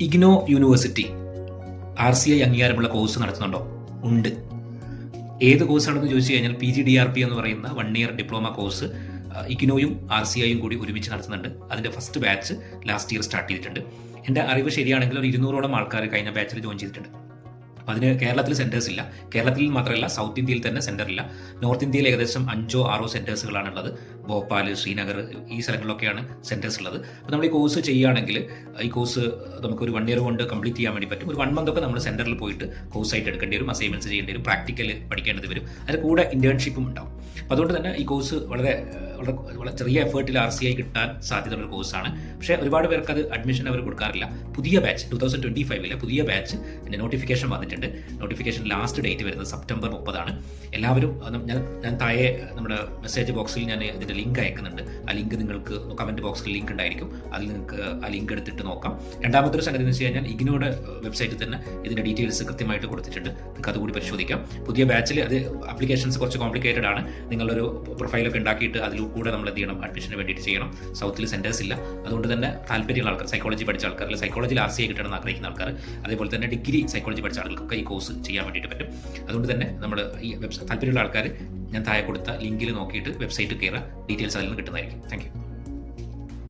IGNOU university RCI അംഗീകാരമുള്ള course നടത്തുന്നുണ്ടോ? ഉണ്ട്. ഏത് കോഴ്സാണെന്ന് ചോദിച്ചു കഴിഞ്ഞാൽ PGDRP എന്ന് പറയുന്ന 1 ഇയർ ഡിപ്ലോമ കോഴ്സ് ഇഗ്നോയും RCIയും കൂടി ഒരുമിച്ച് നടത്തുന്നുണ്ട്. അതിൻ്റെ first batch last year start ചെയ്തിട്ടുണ്ട്. എൻ്റെ അറിവ് ശരിയാണെങ്കിൽ ഒരു 200ഓളം ആൾക്കാർ കഴിഞ്ഞ ബാച്ചിൽ ജോയിൻ ചെയ്തിട്ടുണ്ട്. അപ്പോൾ അതിന് കേരളത്തിൽ സെൻറ്റേഴ്സ് ഇല്ല. കേരളത്തിൽ മാത്രമല്ല, സൗത്ത് ഇന്ത്യയിൽ തന്നെ സെൻറ്ററില്ല. നോർത്ത് ഇന്ത്യയിൽ ഏകദേശം 5-6 സെൻറ്റേഴ്സുകളാണുള്ളത്. ഭോപ്പാൽ, ശ്രീനഗർ, ഈ സ്ഥലങ്ങളിലൊക്കെയാണ് സെൻറ്റേഴ്സ് ഉള്ളത്. അപ്പോൾ നമ്മൾ ഈ കോഴ്സ് ചെയ്യുകയാണെങ്കിൽ ഈ കോഴ്സ് നമുക്കൊരു 1 ഇയർ കൊണ്ട് കംപ്ലീറ്റ് ചെയ്യാൻ വേണ്ടി പറ്റും. ഒരു 1 മന്ത് ഒക്കെ നമ്മൾ സെൻറ്ററിൽ പോയിട്ട് കോഴ്സായിട്ട് എടുക്കേണ്ടി വരും, അസൈൻമെൻറ്റ്സ് ചെയ്യേണ്ടി വരും, പ്രാക്ടിക്കൽ പഠിക്കേണ്ടത് വരും. അതിന് കൂടെ ഇന്റേൺഷിപ്പും ഉണ്ടാവും. അപ്പോൾ അതുകൊണ്ട് തന്നെ ഈ കോഴ്സ് വളരെ ചെറിയ എഫേർട്ടിൽ RCI കിട്ടാൻ സാധ്യതയുള്ള ഒരു കോഴ്സാണ്. പക്ഷേ ഒരുപാട് പേർക്ക് അത് അഡ്മിഷൻ അവർ കൊടുക്കാറില്ല. പുതിയ ബാച്ച് 2025 പുതിയ ബാച്ച് നോട്ടിഫിക്കേഷൻ വന്നിട്ടുണ്ട്. നോട്ടിഫിക്കേഷൻ ലാസ്റ്റ് ഡേറ്റ് വരുന്നത് സെപ്റ്റംബർ 30. എല്ലാവരും ഞാൻ താഴെ നമ്മുടെ മെസ്സേജ് ബോക്സിൽ ഞാൻ ഇതിൻ്റെ ലിങ്ക് അയക്കുന്നുണ്ട്. ആ ലിങ്ക് നിങ്ങൾക്ക് കമൻറ്റ് ബോക്സിൽ ലിങ്ക് ഉണ്ടായിരിക്കും. അതിൽ നിങ്ങൾക്ക് ആ ലിങ്ക് എടുത്തിട്ട് നോക്കാം. രണ്ടാമത്തെ ഒരു സംഗതി എന്ന് വെച്ച് കഴിഞ്ഞാൽ ഇഗ്നോയുടെ വെബ്സൈറ്റിൽ തന്നെ ഇതിൻ്റെ ഡീറ്റെയിൽസ് കൃത്യമായിട്ട് കൊടുത്തിട്ടുണ്ട്. നിങ്ങൾക്ക് അതുകൂടി പരിശോധിക്കാം. പുതിയ ബാച്ചിൽ അത് ആപ്ലിക്കേഷൻസ് കുറച്ച് കോംപ്ലിക്കേറ്റഡ് ആണ്. നിങ്ങളൊരു പ്രൊഫൈലൊക്കെ ഉണ്ടാക്കിയിട്ട് അതിൽ കൂടെ നമ്മൾ എന്ത് ചെയ്യണം, അഡ്മിഷന് വേണ്ടിയിട്ട് ചെയ്യണം. സൗത്തിൽ സെൻറ്റേഴ്സ് ഇല്ല. അതുകൊണ്ട് തന്നെ താല്പര്യമുള്ള ആൾക്കാർ, സൈക്കോളജി പഠിച്ച ആൾക്കാർ, അല്ലെങ്കിൽ സൈക്കോളജിയിൽ RCI കിട്ടണമെന്ന് ആഗ്രഹിക്കുന്ന ആൾക്കാർ, അതേപോലെ തന്നെ ഡിഗ്രി സൈക്കോളജി പഠിച്ച ആളുകൾക്കൊക്കെ ഈ കോഴ്സ് ചെയ്യാൻ വേണ്ടിയിട്ട് പറ്റും. അതുകൊണ്ട് തന്നെ നമ്മൾ ഈ താല്പര്യമുള്ള ആൾക്കാർ ഞാൻ താഴെ കൊടുത്ത ലിങ്കിൽ നോക്കിയിട്ട് വെബ്സൈറ്റ് കയറുക. ഡീറ്റെയിൽസ് അതിൽ നിന്ന് കിട്ടുന്നതായിരിക്കും. Thank you.